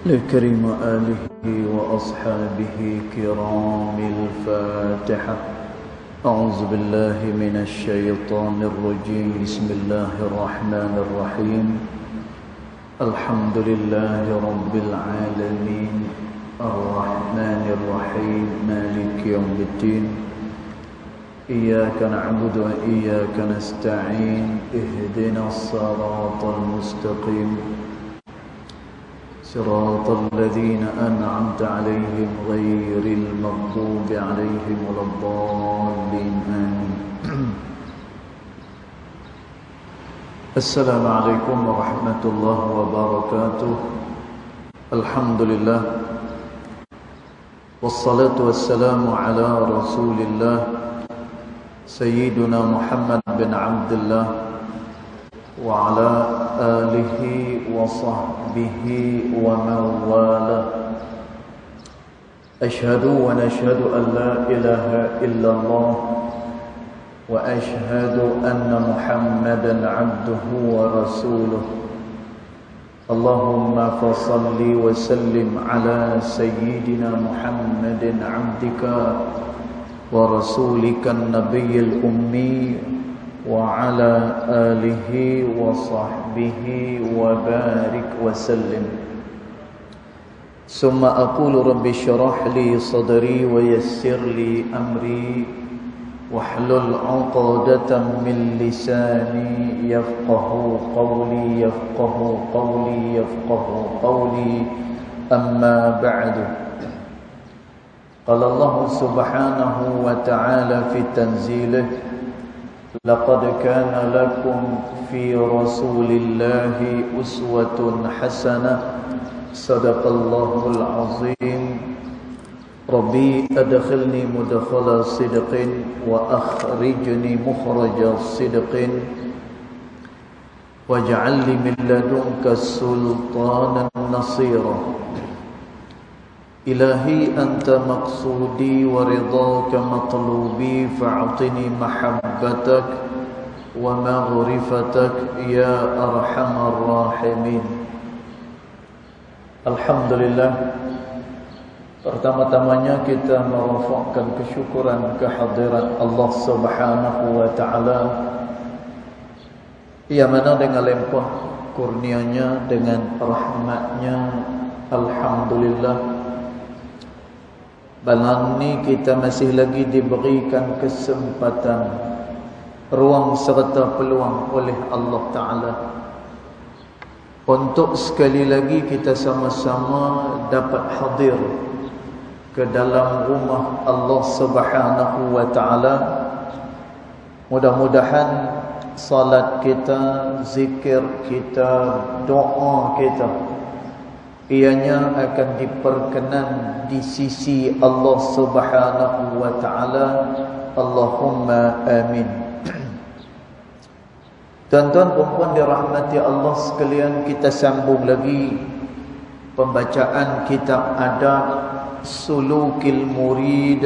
لكريم آله وأصحابه كرام الفاتحة. أعوذ بالله من الشيطان الرجيم. بسم الله الرحمن الرحيم. الحمد لله رب العالمين الرحمن الرحيم مالك يوم الدين. إياك نعبد وإياك نستعين. اهدنا الصراط المستقيم صراط الذين أنعمت عليهم غير المغضوب عليهم ولا الضالين آمين. السلام عليكم ورحمة الله وبركاته. الحمد لله والصلاة والسلام على رسول الله سيدنا محمد بن عبد الله وعلى آله وصحبه ومن والاه. أشهد ونشهد أن لا إله إلا الله وأشهد أن محمدا عبده ورسوله. اللهم فصل وسلم على سيدنا محمد عبدك ورسولك النبي الأمي وعلى آله وصحبه وبارك وسلم. ثم أقول رب اشرح لي صدري ويسر لي أمري واحلل عقدة من لساني يفقه قولي يفقه قولي أما بعد. قال الله سبحانه وتعالى في تنزيله: لقد كان لكم في رسول الله أسوة حسنة. صدق الله العظيم. ربي أدخلني مدخل صدق وأخرجني مخرج صدق واجعل لي من لدنك سلطانا نصيرا. إلهي أنت مقصودي ورضاك مطلوبي فاعطني محبتك ومغرفتك يا أرحم الراحمين. Alhamdulillah. Pertama-tamanya kita merafakkan kesyukuran kehadirat Allah Subhanahu wa taala yang mana dengan limpah kurnianya, dengan rahmatnya, alhamdulillah, malam ni kita masih lagi diberikan kesempatan, ruang serta peluang oleh Allah Ta'ala untuk sekali lagi kita sama-sama dapat hadir ke dalam rumah Allah Subhanahu wa Ta'ala. Mudah-mudahan salat kita, zikir kita, doa kita ianya akan diperkenan di sisi Allah Subhanahu wa Ta'ala. Allahumma amin. Tuan-tuan perempuan dirahmati Allah sekalian, kita sambung lagi pembacaan kitab Adab Sulukil Murid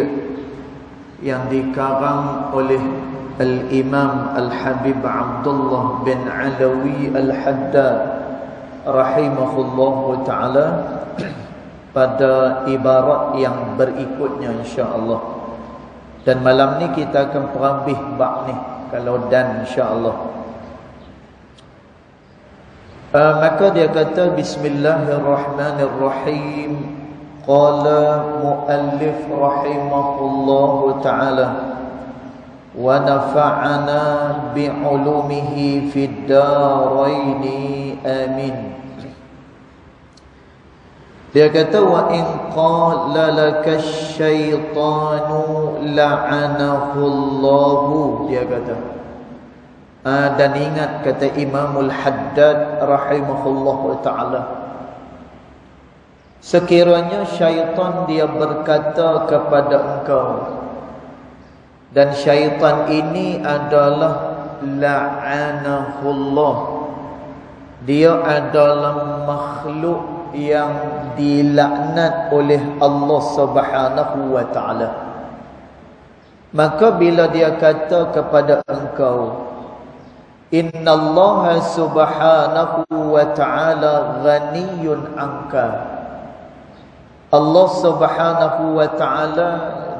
yang dikarang oleh Al-Imam Al-Habib Abdullah bin Alawi Al-Haddad rahimahullahu ta'ala pada ibarat yang berikutnya insya-Allah. Dan malam ni kita akan perambih bab ni kalau dan insya-Allah. Maka dia kata bismillahirrahmanirrahim. Qala muallif rahimahullahu ta'ala wa nafa'ana bi'ulumihi fid daraini amin. Dia kata wa in qala laka syaitanu la'anahu Allahu. Dia kata dan ingat kata Imamul Haddad rahimahullahu ta'ala, sekiranya syaitan dia berkata kepada engkau, dan syaitan ini adalah la'anahullah, dia adalah makhluk yang dilaknat oleh Allah Subhanahu wa ta'ala. Maka bila dia kata kepada engkau, innallaha subhanahu wa ta'ala ghaniyun anka, Allah Subhanahu wa ta'ala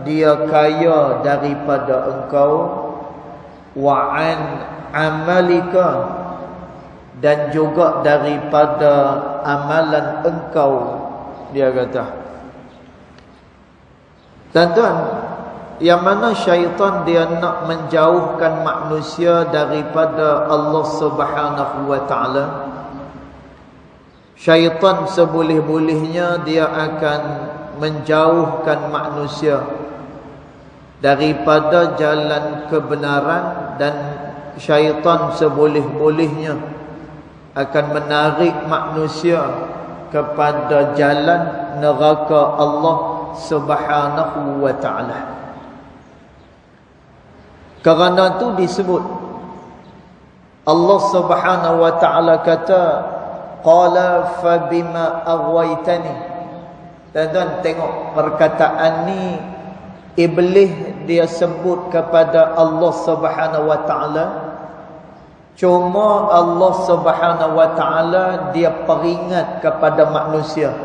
dia kaya daripada engkau, wa an amalika, dan juga daripada amalan engkau, dia kata. Tuan-tuan, yang mana syaitan dia nak menjauhkan manusia daripada Allah Subhanahu wa ta'ala. Syaitan seboleh-bolehnya dia akan menjauhkan manusia daripada jalan kebenaran, dan syaitan seboleh-bolehnya akan menarik manusia kepada jalan neraka Allah Subhanahu wa ta'ala. Kerana itu disebut Allah Subhanahu wa ta'ala kata, qala fabima aghwaytani. Tuan-tuan tengok perkataan ni, iblis dia sebut kepada Allah Subhanahu wa ta'ala. Cuma Allah Subhanahu wa ta'ala dia peringat kepada manusia.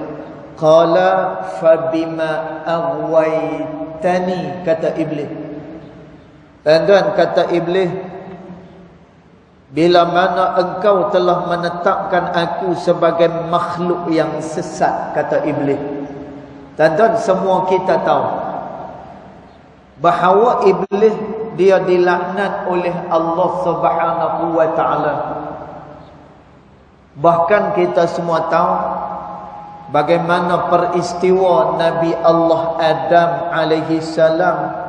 Qala fabima aghwaytani, kata iblis. Tuan-tuan, kata iblis, bila mana engkau telah menetapkan aku sebagai makhluk yang sesat, kata iblis. Tuan-tuan, semua kita tahu bahawa iblis dia dilaknat oleh Allah Subhanahu wa ta'ala. Bahkan kita semua tahu bagaimana peristiwa Nabi Allah Adam alaihi salam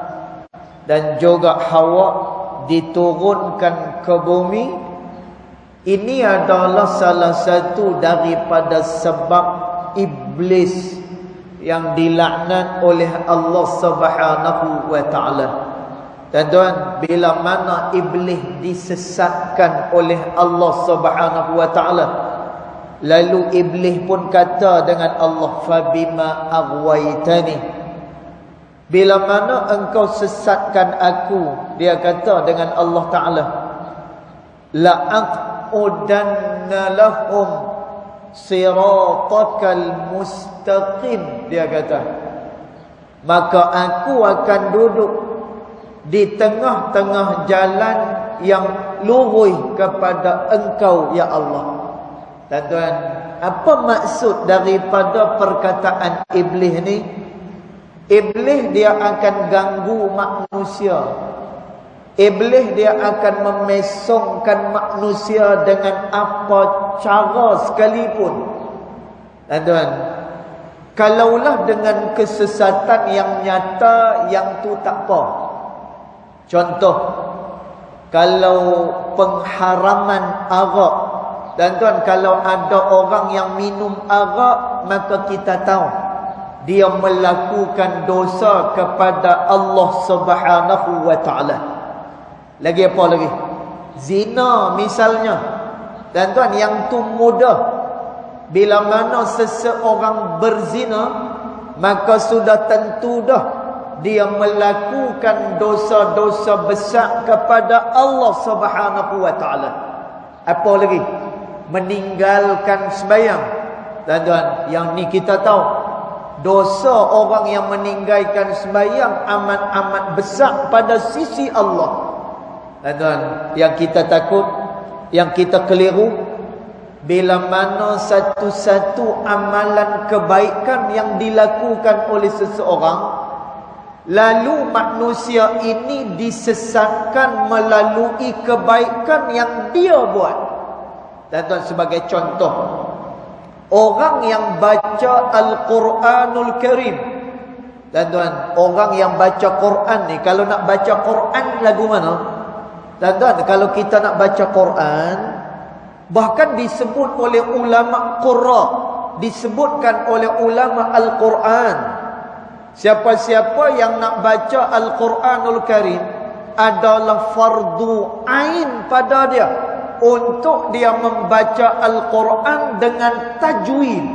dan juga Hawa diturunkan ke bumi. Ini adalah salah satu daripada sebab iblis yang dilaknat oleh Allah Subhanahu wa ta'ala. Tuan-tuan, bila mana iblis disesatkan oleh Allah Subhanahu wa ta'ala, lalu iblis pun kata dengan Allah, fabima aghwaytani, bila mana engkau sesatkan aku, dia kata dengan Allah Ta'ala, la'aqudanna lahum siratakal mustaqim, dia kata, maka aku akan duduk di tengah-tengah jalan yang lurus kepada engkau, ya Allah. Tuan-tuan, apa maksud daripada perkataan iblis ni? Iblis dia akan ganggu manusia. Iblis dia akan memesongkan manusia dengan apa cara sekalipun. Tuan-tuan, kalaulah dengan kesesatan yang nyata, yang tu tak apa. Contoh, kalau pengharaman arak, tuan-tuan, kalau ada orang yang minum arak, maka kita tahu dia melakukan dosa kepada Allah Subhanahu wa ta'ala. Lagi apa lagi? Zina misalnya. Tuan-tuan, yang tu mudah. Bila mana seseorang berzina, maka sudah tentu dah dia melakukan dosa-dosa besar kepada Allah Subhanahu wa ta'ala. Apa lagi? Meninggalkan sembahyang. Tuan-tuan, yang ni kita tahu, dosa orang yang meninggalkan sembahyang amat-amat besar pada sisi Allah. Tuan-tuan, yang kita takut, yang kita keliru, bila mana satu-satu amalan kebaikan yang dilakukan oleh seseorang, lalu manusia ini disesatkan melalui kebaikan yang dia buat. Tuan-tuan, sebagai contoh, orang yang baca Al-Quranul Karim. Tuan-tuan, orang yang baca Quran ni, kalau nak baca Quran lagu mana? Tuan-tuan, kalau kita nak baca Quran, bahkan disebut oleh ulama Qurra, disebutkan oleh ulama Al-Quran, siapa-siapa yang nak baca Al-Quranul Karim adalah fardu ain pada dia untuk dia membaca Al-Quran dengan tajwid.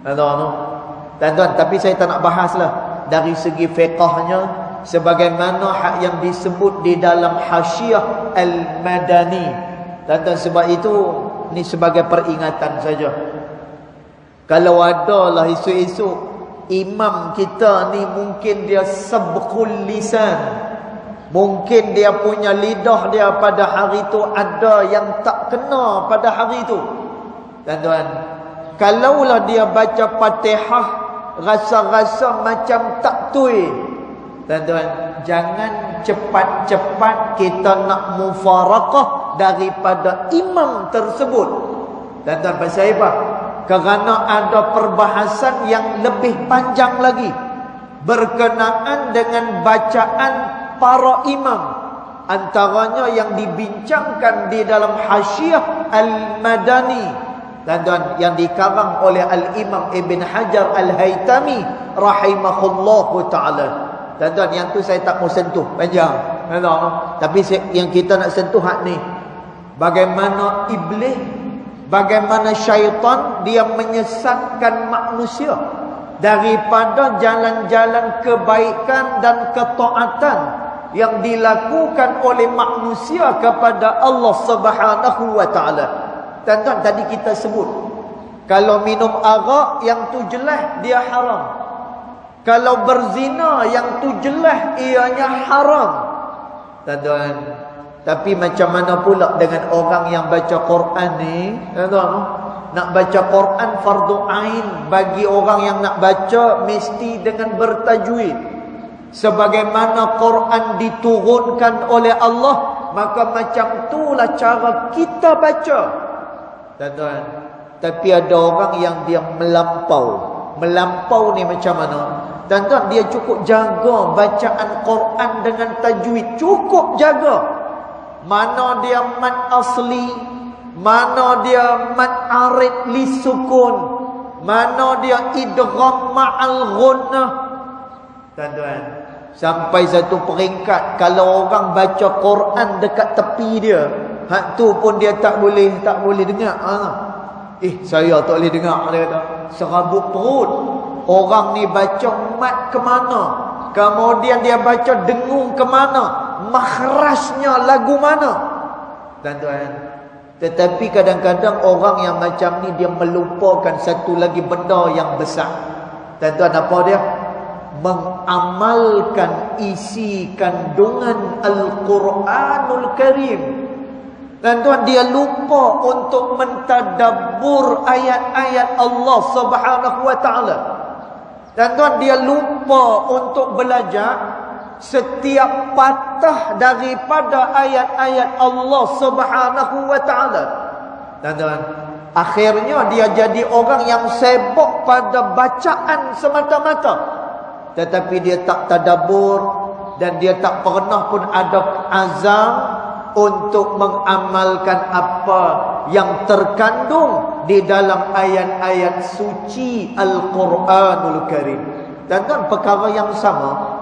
Tuan-tuan, tapi saya tak nak bahaslah dari segi fiqahnya, sebagaimana hak yang disebut di dalam Hasyiah Al-Madani. Tuan-tuan, sebab itu ni sebagai peringatan saja. Kalau adalah esok-esok imam kita ni mungkin dia sabqul lisan, mungkin dia punya lidah dia pada hari tu ada yang tak kena pada hari tu. Tuan-tuan, kalaulah dia baca Fatihah rasa-rasa macam tak tui, tuan-tuan, jangan cepat-cepat kita nak mufaraqah daripada imam tersebut. Tuan-tuan, pasal apa? Kerana ada perbahasan yang lebih panjang lagi berkenaan dengan bacaan para imam. Antaranya yang dibincangkan di dalam Hasyiah Al-Madani, tuan-tuan, yang dikarang oleh Al-Imam Ibn Hajar Al-Haytami rahimahullahu ta'ala. Tuan-tuan, yang tu saya tak mau sentuh panjang, tapi yang kita nak sentuh hak ni, bagaimana iblis, bagaimana syaitan dia menyesatkan manusia daripada jalan-jalan kebaikan dan ketaatan yang dilakukan oleh manusia kepada Allah Subhanahu wa taala. Tuan-tuan, tadi kita sebut kalau minum arak yang tu jelas dia haram. Kalau berzina yang tu jelas ianya haram. Tuan-tuan, tapi macam mana pula dengan orang yang baca Quran ni? Tuan-tuan, nak baca Quran fardu ain bagi orang yang nak baca mesti dengan bertajwid. Sebagaimana Quran diturunkan oleh Allah, maka macam itulah cara kita baca. Tuan-tuan, tapi ada orang yang dia melampau. Melampau ni macam mana? Tuan-tuan, dia cukup jaga bacaan Quran dengan tajwid, cukup jaga. Mana dia mad asli, mana dia mad arid li sukun, mana dia idgham ma'al ghunnah. Tuan-tuan, sampai satu peringkat kalau orang baca Quran dekat tepi dia, hak tu pun dia tak boleh dengar. Saya tak boleh dengar, dia kata. Serabut perut. Orang ni baca mat ke mana, kemudian dia baca dengung ke mana, makhrajnya lagu mana. Tuan-tuan, tetapi kadang-kadang orang yang macam ni dia melupakan satu lagi benda yang besar. Tuan-tuan, apa dia? Mengamalkan isi kandungan Al-Quranul Karim. Tuan-tuan, dia lupa untuk mentadabbur ayat-ayat Allah Subhanahu wa taala. Tuan-tuan, dia lupa untuk belajar setiap patah daripada ayat-ayat Allah Subhanahu wa taala. Tuan-tuan, akhirnya dia jadi orang yang sibuk pada bacaan semata-mata, tetapi dia tak tadabbur dan dia tak pernah pun ada azam untuk mengamalkan apa yang terkandung di dalam ayat-ayat suci Al-Quranul Karim. Dan perkara yang sama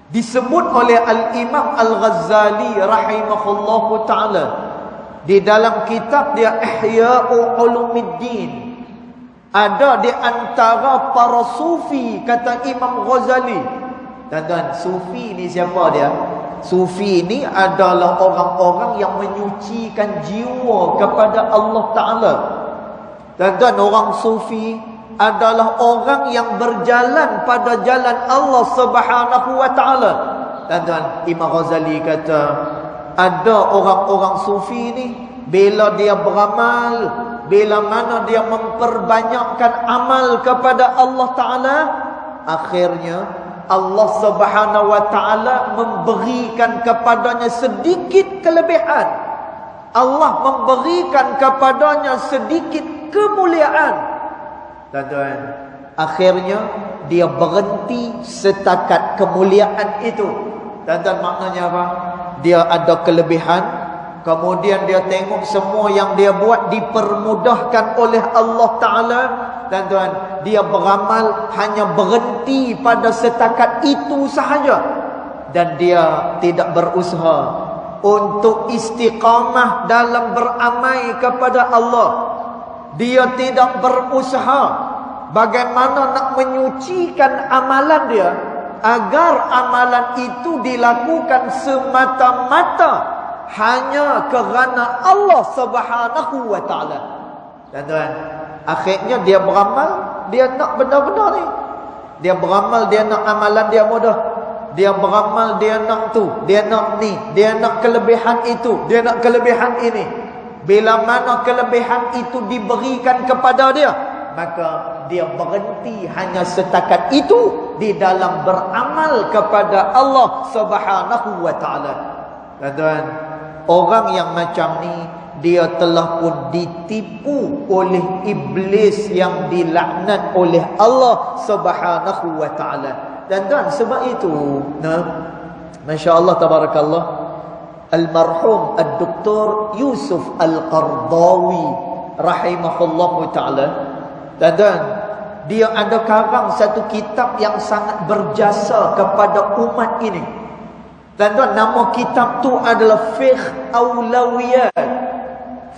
disebut oleh Al-Imam Al-Ghazali rahimahullahu ta'ala di dalam kitab dia Ihya'u Ulumuddin. Ada di antara para sufi, kata Imam Ghazali. Tuan-tuan, sufi ni siapa dia? Sufi ini adalah orang-orang yang menyucikan jiwa kepada Allah Ta'ala. Dan orang sufi adalah orang yang berjalan pada jalan Allah Subhanahu wa Ta'ala. Dan Imam Ghazali kata, ada orang-orang sufi ini, bila dia beramal, bila mana dia memperbanyakkan amal kepada Allah Ta'ala, akhirnya Allah Subhanahu wa ta'ala memberikan kepadanya sedikit kelebihan. Allah memberikan kepadanya sedikit kemuliaan. Tuan-tuan, akhirnya dia berhenti setakat kemuliaan itu. Tuan-tuan, maknanya apa? Dia ada kelebihan, kemudian dia tengok semua yang dia buat dipermudahkan oleh Allah Ta'ala. Tuan-tuan, dia beramal hanya berhenti pada setakat itu sahaja, dan dia tidak berusaha untuk istiqamah dalam beramal kepada Allah. Dia tidak berusaha bagaimana nak menyucikan amalan dia agar amalan itu dilakukan semata-mata hanya kerana Allah Subhanahu wa ta'ala. Tuan-tuan, akhirnya dia beramal, dia nak benda-benda ni, Dia beramal, dia nak amalan dia mudah. Dia beramal, dia nak tu, dia nak ni, dia nak kelebihan itu, dia nak kelebihan ini. Bila mana kelebihan itu diberikan kepada dia, maka dia berhenti hanya setakat itu di dalam beramal kepada Allah Subhanahu wa taala. Tuan-tuan, orang yang macam ni dia telah pun ditipu oleh iblis yang dilaknat oleh Allah Subhanahu wa taala. Dan tuan, sebab itu, masya-Allah tabarakallah, almarhum Ad-Doktor Yusuf Al-Qardawi rahimahullahu taala, dan dia ada karang satu kitab yang sangat berjasa kepada umat ini. Dan nama kitab tu adalah Fiqh Aulawiyat,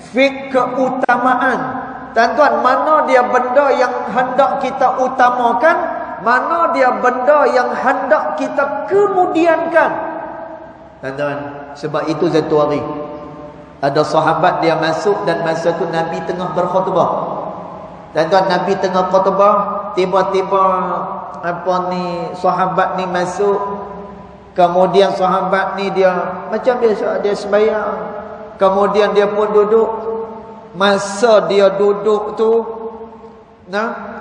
fiqh keutamaan. Tuan-tuan, mana dia benda yang hendak kita utamakan, mana dia benda yang hendak kita kemudiankan. Tuan-tuan, sebab itu satu hari ada sahabat dia masuk, dan masa tu Nabi tengah berkhutbah. Tuan-tuan, Nabi tengah khutbah, tiba-tiba sahabat ni masuk. Kemudian sahabat ni dia macam biasa, dia sembahyang. Kemudian dia pun duduk. Masa dia duduk tu,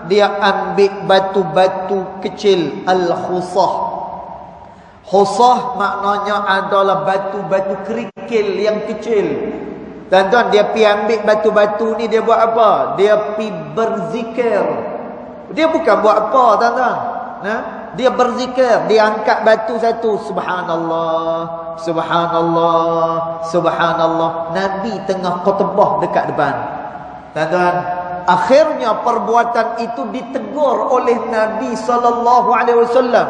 dia ambil batu-batu kecil, al-khusah. Khusah maknanya adalah batu-batu kerikil yang kecil. Tuan-tuan, dia pergi ambil batu-batu ni, dia buat apa? Dia pergi berzikir. Dia bukan buat apa, tuan-tuan. Dia berzikir. Dia angkat batu satu, subhanallah, subhanallah, subhanallah. Nabi tengah khutbah dekat depan. Tuan-tuan, akhirnya perbuatan itu ditegur oleh Nabi SAW.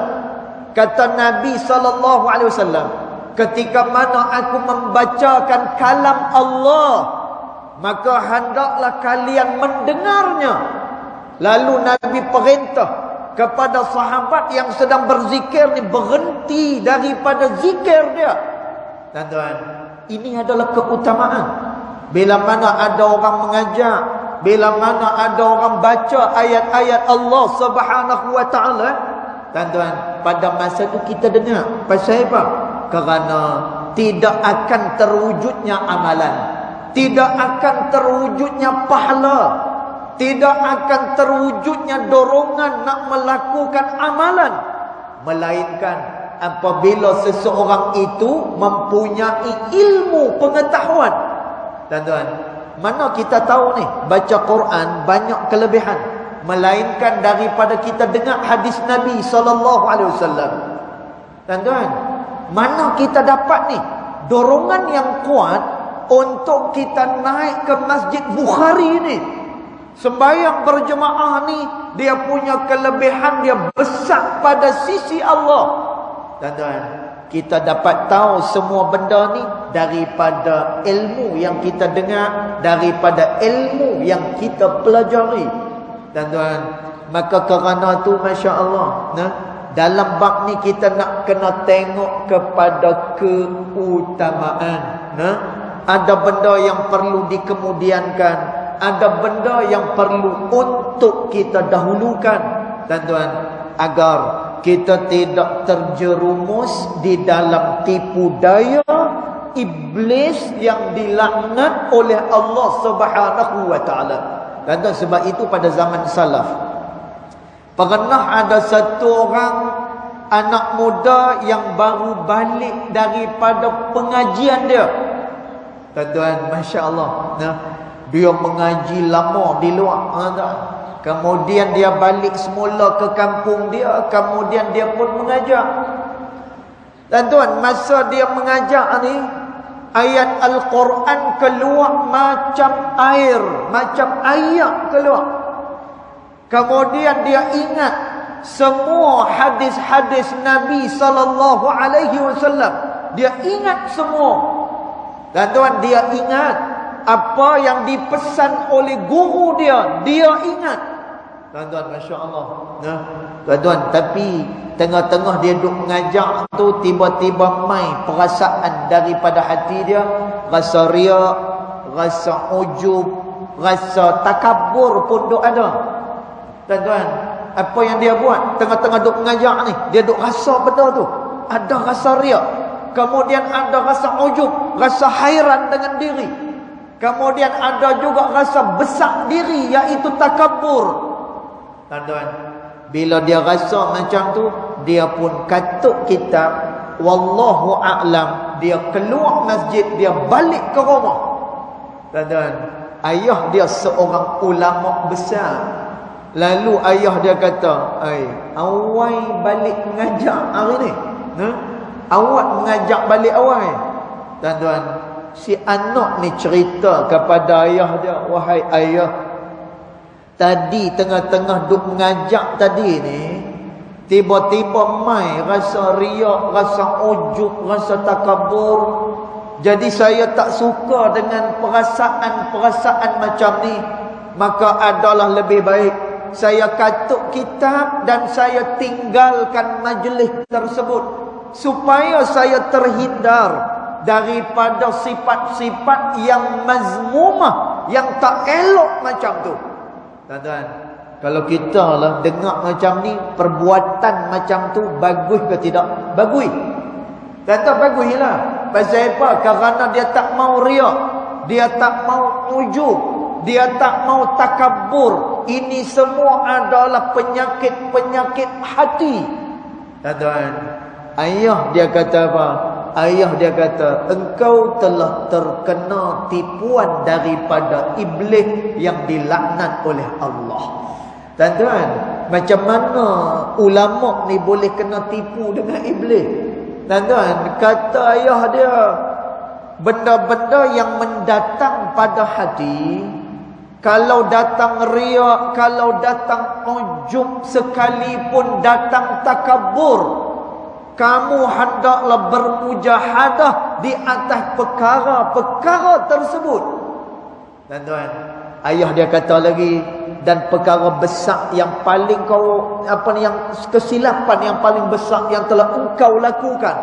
Kata Nabi SAW, ketika mana aku membacakan kalam Allah, maka hendaklah kalian mendengarnya. Lalu Nabi perintah kepada sahabat yang sedang berzikir ni berhenti daripada zikir dia. Tuan-tuan, ini adalah keutamaan. Bila mana ada orang mengajak, bila mana ada orang baca ayat-ayat Allah Subhanahu wa taala, tuan-tuan, pada masa itu kita dengar. Pasal apa? Kerana tidak akan terwujudnya amalan, tidak akan terwujudnya pahala, tidak akan terwujudnya dorongan nak melakukan amalan, melainkan apabila seseorang itu mempunyai ilmu pengetahuan. Tuan-tuan, mana kita tahu ni baca Quran banyak kelebihan, melainkan daripada kita dengar hadis Nabi SAW. Tuan-tuan, mana kita dapat ni dorongan yang kuat untuk kita naik ke Masjid Bukhari ni? Sembahyang berjemaah ni, dia punya kelebihan dia besar pada sisi Allah. Tuan-tuan, kita dapat tahu semua benda ni daripada ilmu yang kita dengar, daripada ilmu yang kita pelajari. Tuan-tuan, maka kerana tu masya-Allah, dalam bab ni kita nak kena tengok kepada keutamaan. Ada benda yang perlu dikemudiankan, ada benda yang perlu untuk kita dahulukan, tuan-tuan, agar kita tidak terjerumus di dalam tipu daya iblis yang dilaknat oleh Allah Subhanahu wa taala. Tuan-tuan, sebab itu pada zaman salaf pernah ada satu orang anak muda yang baru balik daripada pengajian dia. Tuan-tuan, masya-Allah, dia mengaji lama di luar. Kemudian dia balik semula ke kampung dia. Kemudian dia pun mengajak. Tuan-tuan, masa dia mengajak ni, ayat Al-Quran keluar macam air, macam ayat keluar. Kemudian dia ingat semua hadis-hadis Nabi SAW. Dia ingat semua. Tuan-tuan, dia ingat apa yang dipesan oleh guru dia, dia ingat. Tuan-tuan, masya-Allah. Tuan-tuan, tapi tengah-tengah dia duduk mengajar tu, tiba-tiba mai perasaan daripada hati dia, rasa riak, rasa ujub, rasa takabur pun duk ada. Tuan-tuan, apa yang dia buat tengah-tengah duk mengajar ni, dia duk rasa benda tu, ada rasa riak, kemudian ada rasa ujub, rasa hairan dengan diri, kemudian ada juga rasa besar diri, iaitu takabur. Tuan-tuan, bila dia rasa macam tu, dia pun katuk kitab, wallahu a'lam, dia keluar masjid, dia balik ke rumah. Tuan-tuan, ayah dia seorang ulama besar. Lalu ayah dia kata, awai balik mengajak hari ni, awak mengajak balik awai. Tuan-tuan, si anak ni cerita kepada ayah dia, wahai ayah, tadi tengah-tengah duk mengajak tadi ni, tiba-tiba mai rasa riak, rasa ujub, rasa takabur. Jadi saya tak suka dengan perasaan-perasaan macam ni. Maka adalah lebih baik saya katuk kitab dan saya tinggalkan majlis tersebut, supaya saya terhindar daripada sifat-sifat yang mazmumah, yang tak elok macam tu. Tuan-tuan, kalau kita lah dengar macam ni, perbuatan macam tu bagus ke tidak? Bagus. Tuan-tuan, baguslah. Pasal apa? Kerana dia tak mau riak, dia tak mau ujub, dia tak mau takabur. Ini semua adalah penyakit-penyakit hati. Tuan-tuan, ayah dia kata apa? Ayah dia kata, engkau telah terkena tipuan daripada iblis yang dilaknat oleh Allah. Tuan-tuan, macam mana ulama ni boleh kena tipu dengan iblis? Tuan-tuan, kata ayah dia, benda-benda yang mendatang pada hati, kalau datang riak, kalau datang ujub, sekalipun datang takabur, kamu hendaklah bermujahadah di atas perkara-perkara tersebut. Tuan-tuan, ayah dia kata lagi, dan perkara besar yang paling yang kesilapan yang paling besar yang telah engkau lakukan,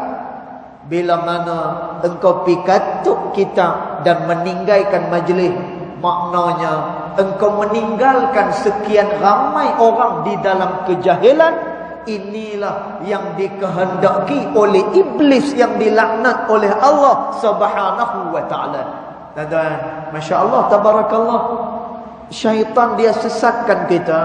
bila mana engkau pi katuk kitab dan meninggalkan majlis, maknanya engkau meninggalkan sekian ramai orang di dalam kejahilan. Inilah yang dikehendaki oleh iblis yang dilaknat oleh Allah Subhanahu wa taala. Tuan-tuan, masya-Allah, tabarakallah, syaitan dia sesatkan kita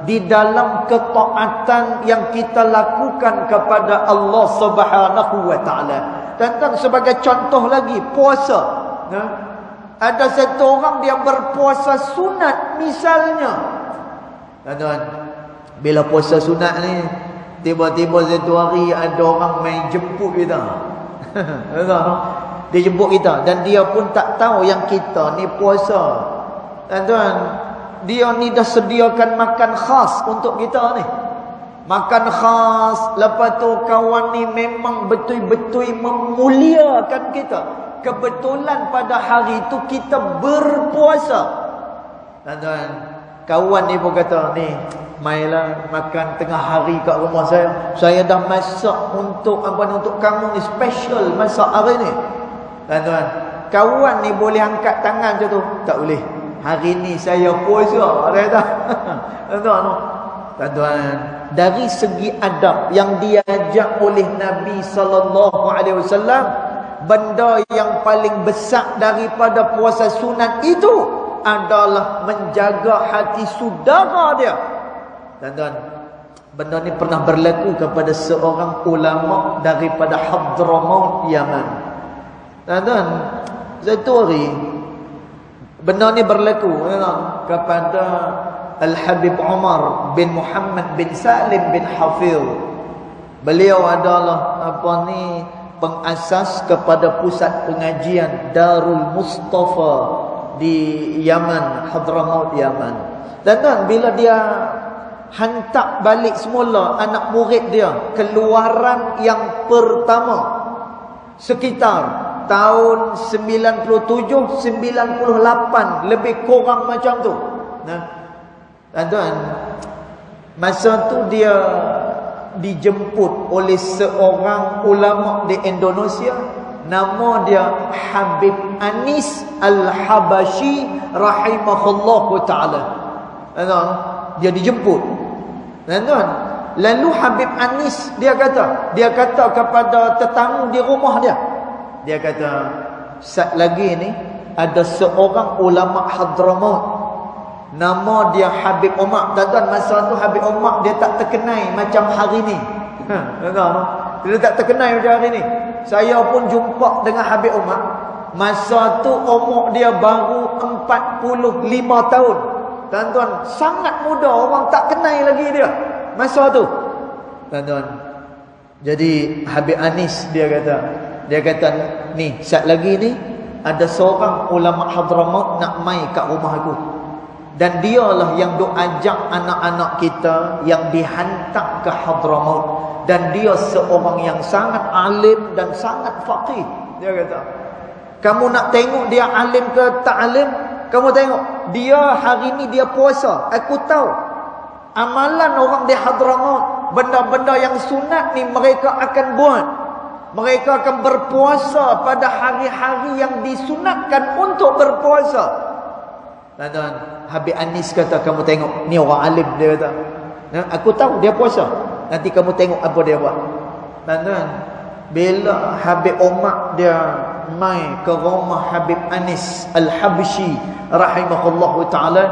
di dalam ketaatan yang kita lakukan kepada Allah Subhanahu wa taala. Tuan-tuan, sebagai contoh lagi, puasa. Ada satu orang dia berpuasa sunat misalnya. Tuan-tuan, bila puasa sunat ni, tiba-tiba satu hari ada orang main jemput kita. Dia jemput kita, dan dia pun tak tahu yang kita ni puasa. Tuan-tuan, dia ni dah sediakan makan khas untuk kita ni. Makan khas. Lepas tu kawan ni memang betul-betul memuliakan kita. Kebetulan pada hari tu kita berpuasa. Tuan-tuan, kawan ni pun kata, ni mailah makan tengah hari kat rumah saya. Saya dah masak untuk untuk kamu ni, special masak hari ni. Tuan-tuan, kawan ni boleh angkat tangan macam tu? Tak boleh. Hari ni saya puasa. Dia kata. Tuan-tuan, dari segi adab yang diajak oleh Nabi sallallahu alaihi wasallam, benda yang paling besar daripada puasa sunat itu adalah menjaga hati saudara dia. Tuan-tuan, benda ni pernah berlaku kepada seorang ulama daripada Hadramaut, Yaman. Tuan-tuan, satu hari benda ni berlaku kepada Al-Habib Umar bin Muhammad bin Salim bin Hafil. Beliau adalah pengasas kepada pusat pengajian Darul Mustafa di Yaman, Hadramaut, Yaman. Dan bila dia hantar balik semula anak murid dia, keluaran yang pertama sekitar tahun 97-98, lebih kurang macam tu. Tuan-tuan, masa tu dia dijemput oleh seorang ulama di Indonesia, nama dia Habib Anis Al-Habashi rahimahullahu ta'ala. Dia dijemput. Tuan-tuan, lalu Habib Anis dia kata kepada tetamu di rumah dia. Dia kata, "Sat lagi ni ada seorang ulama Hadramaut. Nama dia Habib Umar." Tuan-tuan, masa tu Habib Umar dia tak terkenal macam hari ni. Tuan-tuan, dia tak terkenal macam hari ni. Saya pun jumpa dengan Habib Umar. Masa tu umur dia baru 45 tahun. Tuan-tuan, sangat muda, orang tak kenal lagi dia masa tu. Tuan-tuan, jadi Habib Anis dia kata, "Ni, sat lagi ni ada seorang ulama Hadramaut nak mai kat rumah aku. Dan dialah yang duk ajak anak-anak kita yang dihantar ke Hadramaut. Dan dia seorang yang sangat alim dan sangat faqih." Dia kata, "Kamu nak tengok dia alim ke tak alim? Kamu tengok, dia hari ni dia puasa. Aku tahu amalan orang di Hadramaut, benda-benda yang sunat ni mereka akan buat. Mereka akan berpuasa pada hari-hari yang disunatkan untuk berpuasa." Tuan-tuan, Habib Anis kata, "Kamu tengok, ni orang alim," dia kata. "Aku tahu dia puasa. Nanti kamu tengok apa dia buat." Tuan-tuan, bila Habib Umar dia mai ke rumah Habib Anis Al-Habsyi rahimahullahu ta'ala,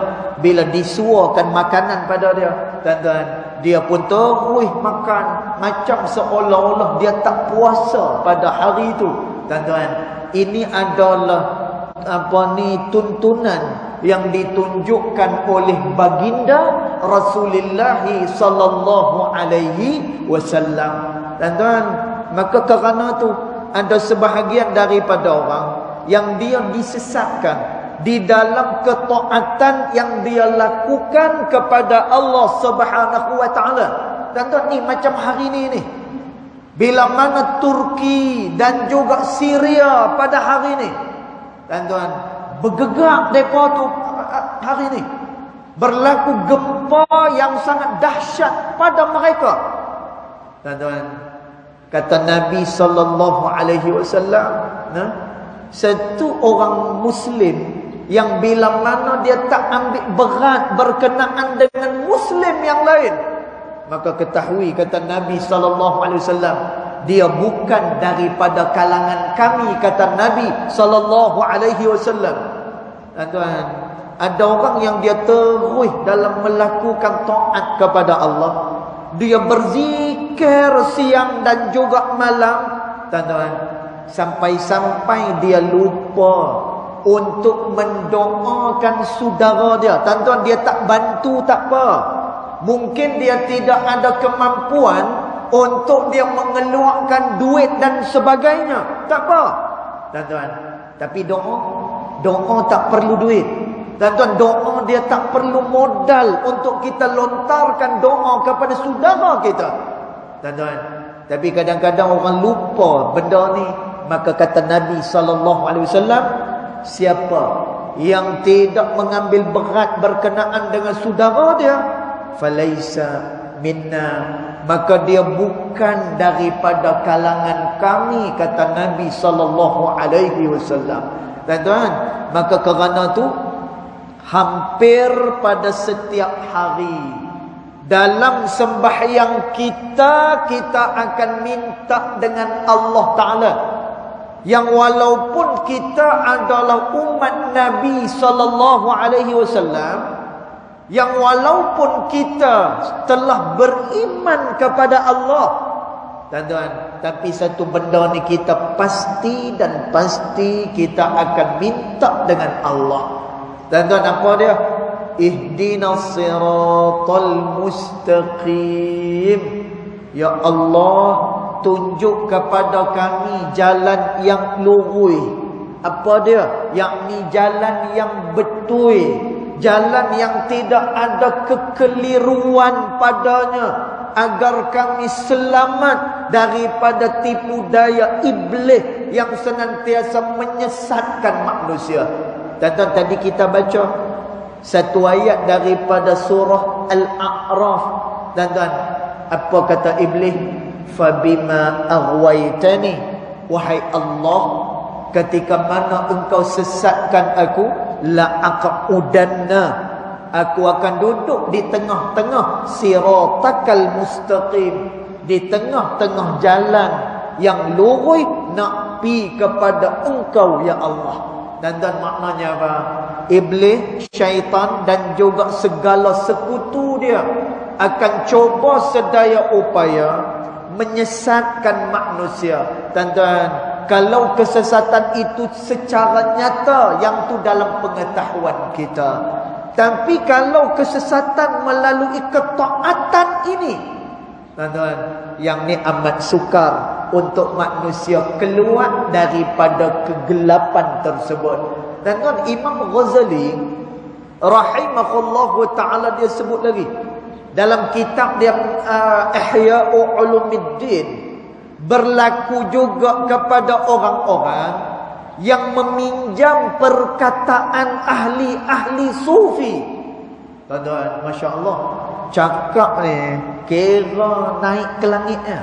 bila disuakan makanan pada dia, tuan-tuan, dia pun terus makan macam seolah-olah dia tak puasa pada hari itu. Tuan-tuan, ini adalah tuntunan yang ditunjukkan oleh baginda Rasulullah sallallahu alaihi wasallam. Tuan-tuan, maka kerana tu ada sebahagian daripada orang yang dia disesatkan di dalam ketaatan yang dia lakukan kepada Allah Subhanahu wa taala. Tuan-tuan, ni macam hari ni. Bila mana Turki dan juga Syria pada hari ni, tuan-tuan, bergegak depa tu hari ni. Berlaku gempa yang sangat dahsyat pada mereka. Tuan-tuan, kata Nabi sallallahu alaihi wasallam, satu orang muslim yang bila mana dia tak ambil berat berkenaan dengan muslim yang lain, maka ketahui, kata Nabi sallallahu alaihi wasallam, dia bukan daripada kalangan kami, kata Nabi sallallahu alaihi wasallam. Tuan-tuan, ada orang yang dia terus dalam melakukan taat kepada Allah. Dia berzikir siang dan juga malam. Tuan-tuan, sampai-sampai dia lupa untuk mendoakan saudara dia. Tuan-tuan, dia tak bantu tak apa. Mungkin dia tidak ada kemampuan untuk dia mengeluarkan duit dan sebagainya, tak apa. Tuan-tuan, tapi doa tak perlu duit. Tuan-tuan, doa dia tak perlu modal untuk kita lontarkan doa kepada saudara kita. Tuan-tuan, tapi kadang-kadang orang lupa benda ni. Maka kata Nabi sallallahu alaihi wasallam, siapa yang tidak mengambil berat berkenaan dengan saudara dia, falaisa minna, maka dia bukan daripada kalangan kami, kata Nabi sallallahu alaihi wasallam. Tuan-tuan, maka kerana tu hampir pada setiap hari dalam sembahyang kita akan minta dengan Allah Ta'ala, yang walaupun kita adalah umat Nabi sallallahu alaihi wasallam, yang walaupun kita telah beriman kepada Allah, tuan-tuan, tapi satu benda ni kita pasti kita akan minta dengan Allah. Tuan-tuan, apa dia? Ihdinas siratal mustaqim. Ya Allah, tunjuk kepada kami jalan yang lurus. Apa dia? Yakni jalan yang betul, jalan yang tidak ada kekeliruan padanya, agar kami selamat daripada tipu daya iblis yang senantiasa menyesatkan manusia. Tuan-tuan, tadi kita baca satu ayat daripada surah Al-A'raf. Tuan-tuan, apa kata iblis? Fabima aghwaytani, wahai Allah, ketika mana engkau sesatkan aku, la aqudanna Aku akan duduk di tengah-tengah siratakal mustaqim, di tengah-tengah jalan yang lurus nak pi kepada Engkau ya Allah. Dan maknanya apa? Iblis, syaitan dan juga segala sekutu dia akan cuba sedaya upaya menyesatkan manusia. Tuan-tuan, kalau kesesatan itu secara nyata, yang tu dalam pengetahuan kita. Tapi kalau kesesatan melalui ketaatan ini, tuan-tuan, yang ni amat sukar untuk manusia keluar daripada kegelapan tersebut. Tuan-tuan, Imam Ghazali rahimahullahu ta'ala dia sebut lagi dalam kitab dia Ihya'u Ulumuddin, berlaku juga kepada orang-orang yang meminjam perkataan ahli-ahli sufi. Tuan-tuan, Masya Allah, cakap ni kira naik ke langitnya.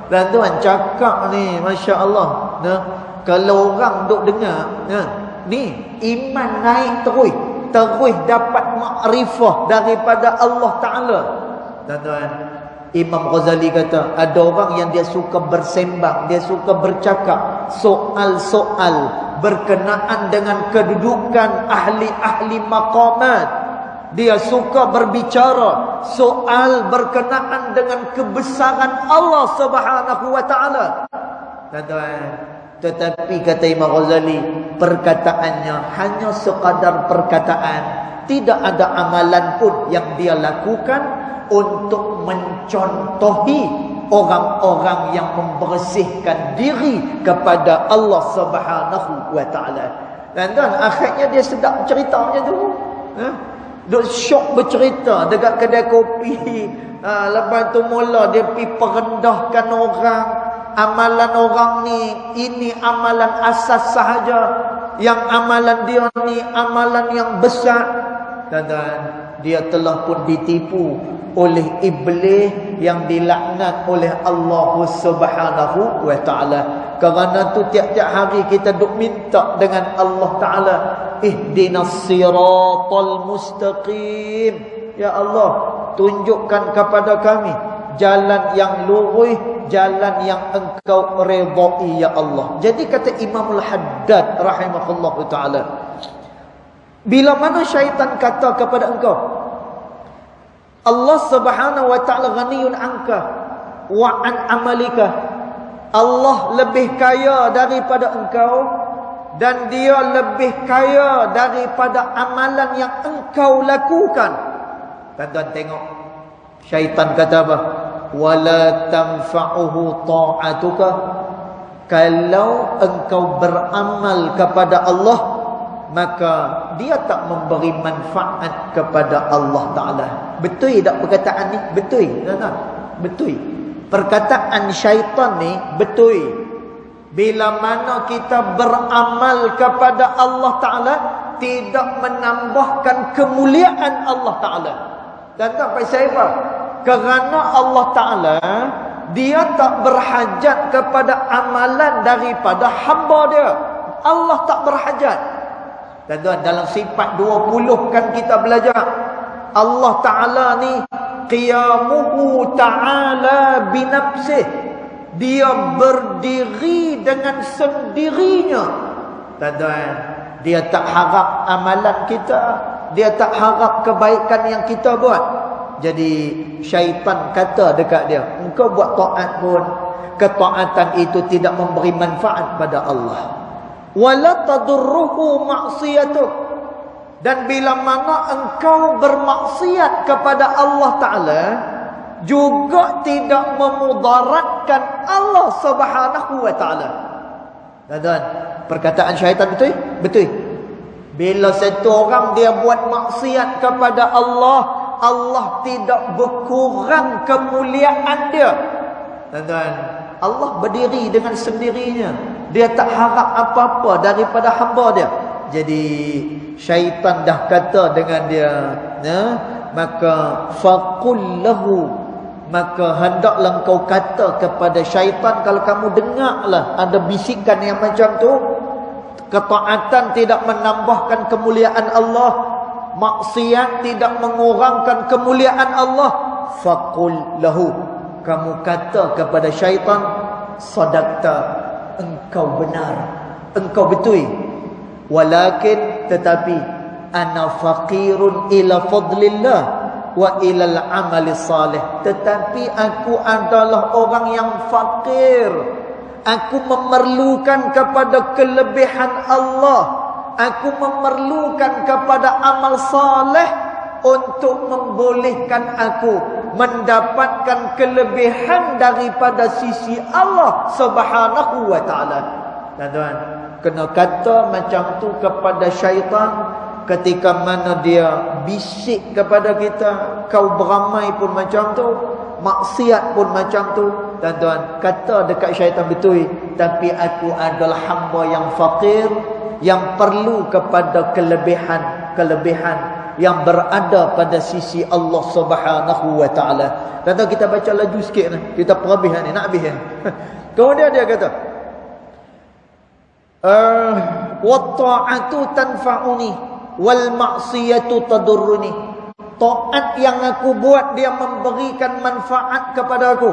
Tuan-tuan, cakap ni Masya Allah, nah, kalau orang duk dengar, ni iman naik terus dapat makrifah daripada Allah Ta'ala. Tuan-tuan, Imam Ghazali kata, ada orang yang dia suka bersembang, dia suka bercakap soal-soal berkenaan dengan kedudukan ahli-ahli maqamat. Dia suka berbicara soal berkenaan dengan kebesaran Allah Subhanahu wa Ta'ala. Tuan-tuan, tetapi kata Imam Ghazali, perkataannya hanya sekadar perkataan, tidak ada amalan pun yang dia lakukan untuk mencontohi orang-orang yang membersihkan diri kepada Allah Subhanahu wa Ta'ala. Dan akhirnya dia sedap cerita macam tu. Duk syok bercerita dekat kedai kopi. Lepas tu mula dia pergi perendahkan orang. Amalan orang ni, ini amalan asas sahaja. Yang amalan dia ni amalan yang besar. Dan dia telah pun ditipu oleh iblis yang dilaknat oleh Allah Subhanahu wa Ta'ala. Kerana tu tiap-tiap hari kita duk minta dengan Allah Ta'ala, ihdinas siratal mustaqim. Ya Allah, tunjukkan kepada kami jalan yang lurus, jalan yang Engkau redai ya Allah. Jadi kata Imamul Haddad rahimahullahu ta'ala, bila mana syaitan kata kepada engkau, Allah Subhanahu wa Ta'ala ghaniyun anka wa an amalika, Allah lebih kaya daripada engkau dan dia lebih kaya daripada amalan yang engkau lakukan. Tuan-tuan tengok, syaitan kata apa? Wala tanfa'uhu ta'atuka, kalau engkau beramal kepada Allah, maka dia tak memberi manfaat kepada Allah Ta'ala. Betul tak perkataan ni? Betul, tuan-tuan? Betul. Perkataan syaitan ni betul. Bila mana kita beramal kepada Allah Ta'ala, tidak menambahkan kemuliaan Allah Ta'ala. Tuan-tuan, pasal apa? Kerana Allah Ta'ala, dia tak berhajat kepada amalan daripada hamba dia. Allah tak berhajat. Tuan-tuan, dalam sifat 20 kan kita belajar, Allah Ta'ala ni qiyamuhu ta'ala binafsih, dia berdiri dengan sendirinya. Tuan-tuan, dia tak harap amalan kita, dia tak harap kebaikan yang kita buat. Jadi syaitan kata dekat dia, engkau buat taat pun, ketaatan itu tidak memberi manfaat pada Allah. Wala tadurruhu ma'siyatuk, dan bila mana engkau bermaksiat kepada Allah Ta'ala, juga tidak memudaratkan Allah Subhanahu wa Ta'ala. Dan perkataan syaitan betul? Betul. Bila satu orang dia buat maksiat kepada Allah, Allah tidak berkurang kemuliaan dia. Dan Allah berdiri dengan sendirinya, dia tak harap apa-apa daripada hamba dia. Jadi syaitan dah kata dengan dia, maka faqul lahu, maka hendaklah engkau kata kepada syaitan, kalau kamu dengarlah ada bisikan yang macam tu, ketaatan tidak menambahkan kemuliaan Allah, maksiat tidak mengurangkan kemuliaan Allah, faqul lahu, kamu kata kepada syaitan, sadaqta, engkau benar, engkau betul. Walakin, tetapi, ana faqirun ila fadlillah wa ilal amali salih. Tetapi aku adalah orang yang fakir. Aku memerlukan kepada kelebihan Allah. Aku memerlukan kepada amal saleh untuk membolehkan aku mendapatkan kelebihan daripada sisi Allah Subhanahu wa taala. Tuan-tuan, kena kata macam tu kepada syaitan ketika mana dia bisik kepada kita, kau beramai pun macam tu, maksiat pun macam tu. Tuan-tuan, kata dekat syaitan betul, tapi aku adalah hamba yang fakir, yang perlu kepada kelebihan yang berada pada sisi Allah Subhanahu wa taala. Tuan-tuan, kita baca laju sikit ni, kita perhabis ni, nak habis ya. Kemudian dia kata, wa ta'atu tanfa'uni wal ma'siyatu tadurruni. Taat yang aku buat dia memberikan manfaat kepada aku.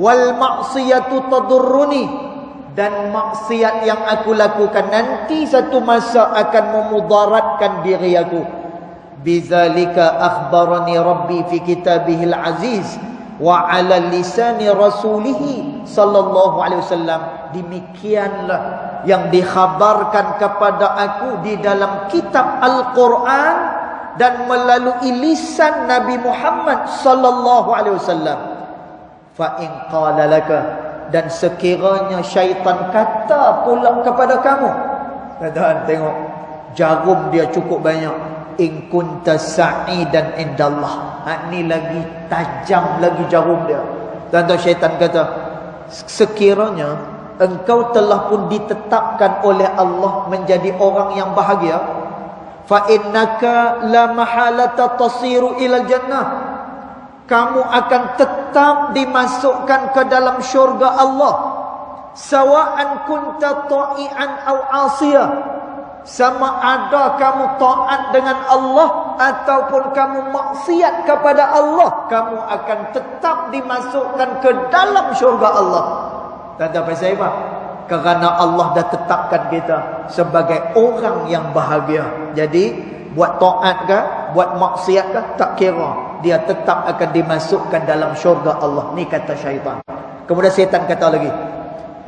Wal ma'siyatu tadurruni, dan maksiat yang aku lakukan nanti satu masa akan memudaratkan diri aku. Bizalika akhbarani Rabbi fi kitabihil aziz wa ala lisani rasulih sallallahu alaihi wasallam. Demikianlah yang dikhabarkan kepada aku di dalam kitab Al-Quran dan melalui lisan Nabi Muhammad sallallahu alaihi wasallam. Fa in qala laka, dan sekiranya syaitan kata pula kepada kamu, tuan-tuan tengok, jarum dia cukup banyak. In kunta sa'idan indallah, ni lagi tajam lagi jarum dia. Tuan-tuan, syaitan kata, sekiranya engkau telah pun ditetapkan oleh Allah menjadi orang yang bahagia, fa innaka la mahalata tasiru ilal jannah, kamu akan tetap dimasukkan ke dalam syurga Allah. Sawa'an kunta ta'i'an aw 'asiyah, sama ada kamu taat dengan Allah ataupun kamu maksiat kepada Allah, kamu akan tetap dimasukkan ke dalam syurga Allah. Tanda pasal apa? Kerana Allah dah tetapkan kita sebagai orang yang bahagia. Jadi buat taat ke, buat maksiat ke, tak kira, dia tetap akan dimasukkan dalam syurga Allah. Ni kata syaitan. Kemudian syaitan kata lagi,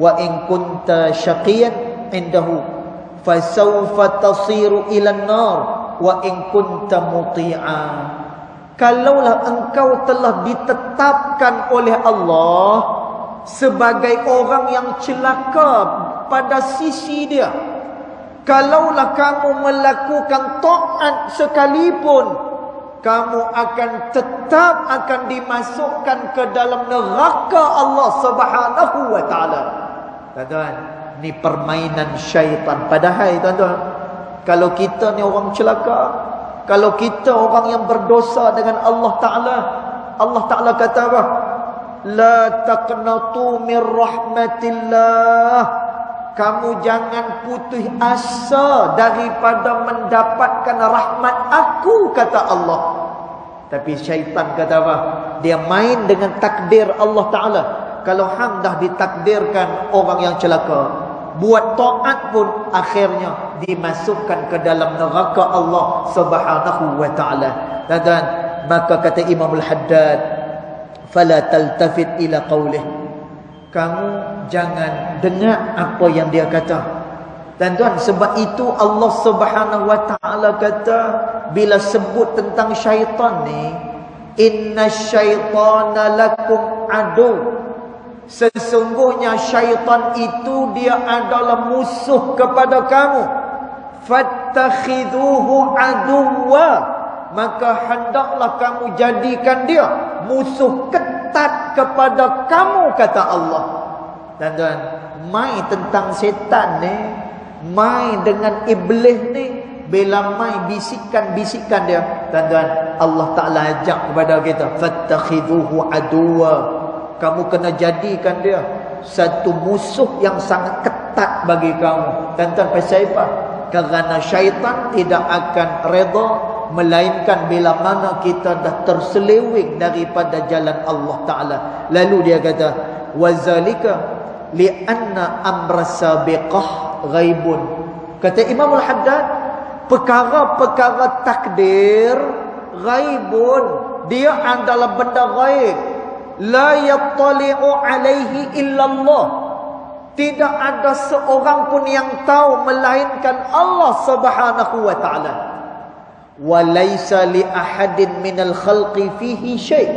wa in kunta syaqiyan indahu fasawfa tasiru ilan nar wa in kunta muti'a. Kalaulah engkau telah ditetapkan oleh Allah sebagai orang yang celaka pada sisi dia, kalaulah kamu melakukan taat sekalipun, kamu akan tetap akan dimasukkan ke dalam neraka Allah Subhanahu wa taala. Tuan-tuan, ni permainan syaitan. Padahal tuan-tuan, kalau kita ni orang celaka, kalau kita orang yang berdosa dengan Allah Ta'ala, Allah Ta'ala kata apa? La taqnatu min rahmatillah, kamu jangan putus asa daripada mendapatkan rahmat aku, kata Allah. Tapi syaitan kata apa? Dia main dengan takdir Allah Ta'ala. Kalau hang dah ditakdirkan orang yang celaka, buat taat pun akhirnya dimasukkan ke dalam neraka Allah Subhanahu wa taala. Dan maka kata Imam Al-Haddad, fala taltafit ila qaulih, kamu jangan dengar apa yang dia kata. Tuan-tuan, sebab itu Allah Subhanahu wa taala kata bila sebut tentang syaitan ni, innasyaitana lakum adu, sesungguhnya syaitan itu dia adalah musuh kepada kamu. Fattakhidhuhu aduwwa, maka hendaklah kamu jadikan dia musuh ketat kepada kamu, kata Allah. Tuan-tuan, mai tentang setan ni, mai dengan iblis ni, bila mai bisikan-bisikan dia, tuan-tuan, Allah Ta'ala ajak kepada kita, fattakhidhuhu aduwwa, kamu kena jadikan dia satu musuh yang sangat ketat bagi kamu. Tuan-tuan, pasal apa? Kerana syaitan tidak akan redha melainkan bila mana kita dah terseleweng daripada jalan Allah Ta'ala. Lalu dia kata, wazalika li'anna amra sabiqah ghaibun. Kata Imam Al-Haddad, perkara-perkara takdir ghaibun, dia adalah benda ghaib. La yattali'u alaihi illallah. Tidak ada seorang pun yang tahu melainkan Allah Subhanahu wa ta'ala. Wa laisa li ahadin minal khalqi fihi syai'.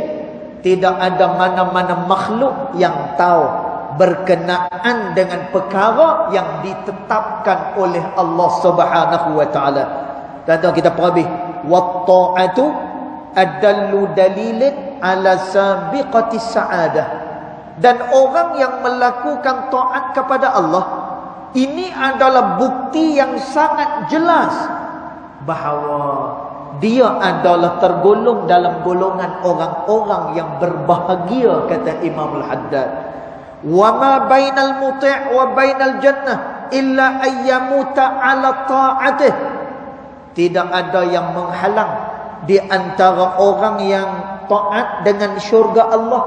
Tidak ada mana-mana makhluk yang tahu berkenaan dengan perkara yang ditetapkan oleh Allah Subhanahu wa ta'ala. Dan kita perhabis, wa ta'atu adallu dalilin ala sabiqatis sa'adah. Dan orang yang melakukan taat kepada Allah, ini adalah bukti yang sangat jelas bahawa dia adalah tergolong dalam golongan orang-orang yang berbahagia, kata Imam Al-Haddad. Wa ma bainal muti' wa bainal jannah illa ayyamuta ala ta'atih. Tidak ada yang menghalang di antara orang yang taat dengan syurga Allah,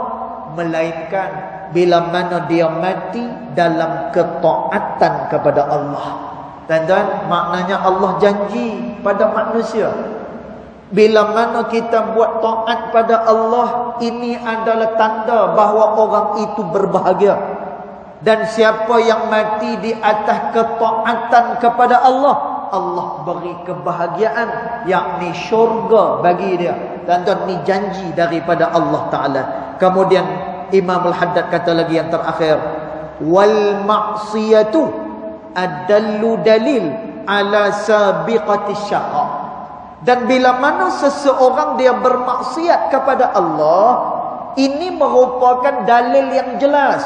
melainkan bila mana dia mati dalam ketaatan kepada Allah. Dan maknanya Allah janji pada manusia, bila mana kita buat taat pada Allah, ini adalah tanda bahawa orang itu berbahagia. Dan siapa yang mati di atas ketaatan kepada Allah, Allah beri kebahagiaan, yakni syurga bagi dia. Tuan-tuan, ni janji daripada Allah Ta'ala. Kemudian Imam Al-Haddad kata lagi yang terakhir, wal ma'siyatu adallu dalil ala sabiqati syaqa. Dan bila mana seseorang dia bermaksiat kepada Allah, ini merupakan dalil yang jelas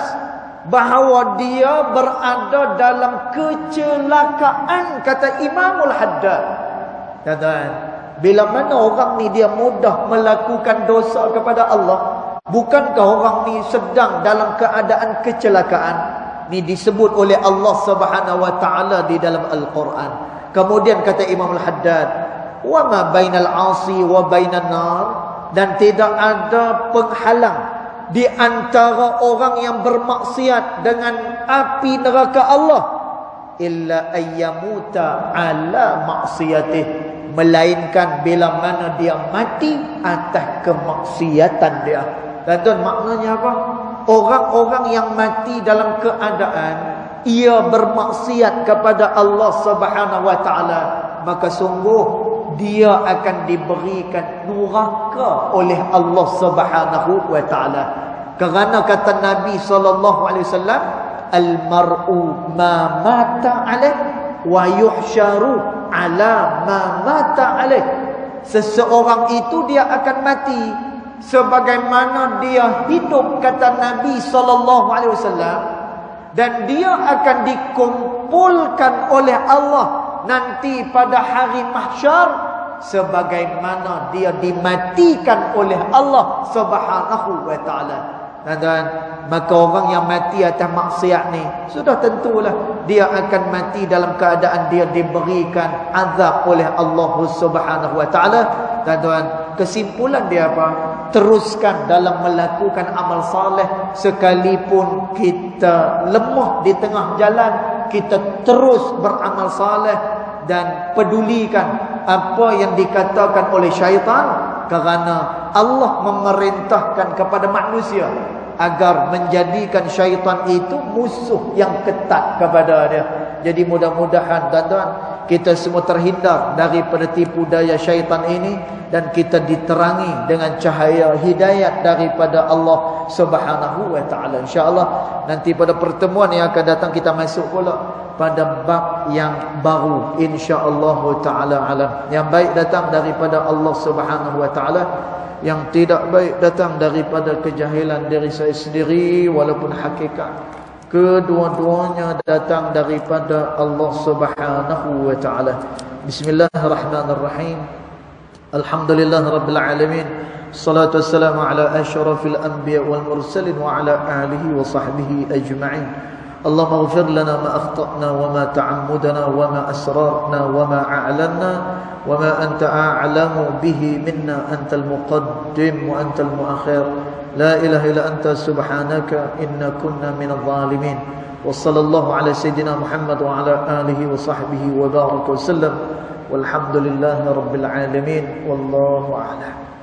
bahawa dia berada dalam kecelakaan, kata Imam Al-Haddad. Tuan-tuan, bila mana orang ni dia mudah melakukan dosa kepada Allah, bukankah orang ni sedang dalam keadaan kecelakaan? Ni disebut oleh Allah Subhanahu wa ta'ala di dalam Al-Quran. Kemudian kata Imam Al-Haddad, wa ma bainal 'asi wa bainan nar. Dan tidak ada penghalang di antara orang yang bermaksiat dengan api neraka Allah, illa ayyamuta ala maksiyatih, melainkan bila mana dia mati atas kemaksiatan dia. Dan tuan, maknanya apa? Orang-orang yang mati dalam keadaan ia bermaksiat kepada Allah Subhanahu wa ta'ala, maka sungguh dia akan diberikan neraka oleh Allah Subhanahu wa ta'ala. Kerana kata Nabi SAW, al-mar'u ma mata alaih wa yuhsyaru ala ma mata alaih. Seseorang itu dia akan mati sebagaimana dia hidup, kata Nabi SAW, dan dia akan dikumpulkan oleh Allah nanti pada hari mahsyar sebagaimana dia dimatikan oleh Allah Subhanahu wa ta'ala. Dan maka orang yang mati atas maksiat ni, sudah tentulah dia akan mati dalam keadaan dia diberikan azab oleh Allah Subhanahu wa ta'ala. Dan kesimpulan dia apa? Teruskan dalam melakukan amal saleh, sekalipun kita lemah di tengah jalan, kita terus beramal saleh dan pedulikan apa yang dikatakan oleh syaitan, kerana Allah memerintahkan kepada manusia agar menjadikan syaitan itu musuh yang ketat kepada dia. Jadi mudah-mudahan tuan-tuan, kita semua terhindar daripada tipu daya syaitan ini, dan kita diterangi dengan cahaya hidayat daripada Allah Subhanahu wa ta'ala. InsyaAllah nanti pada pertemuan yang akan datang kita masuk pula pada bab yang baru, insya-Allah ta'ala alam. Yang baik datang daripada Allah Subhanahu wa ta'ala, yang tidak baik datang daripada kejahilan diri saya sendiri, walaupun hakikat kedua-duanya datang daripada Allah Subhanahu wa ta'ala. Bismillahirrahmanirrahim. Alhamdulillah Rabbil Alamin. Salatu wassalamu ala ashrafil anbiya wal mursalin wa ala alihi wa sahbihi ajma'in. Allahumma ighfir lana ma akhta'na wa ma ta'ammudna wa ma asrarna wa ma a'lanna وما أنت أعلم به منا أنت المقدم وأنت المؤخر لا إله إلا أنت سبحانك إنا كنا من الظالمين وصلى الله على سيدنا محمد وعلى آله وصحبه وبارك وسلم والحمد لله رب العالمين والله أعلم.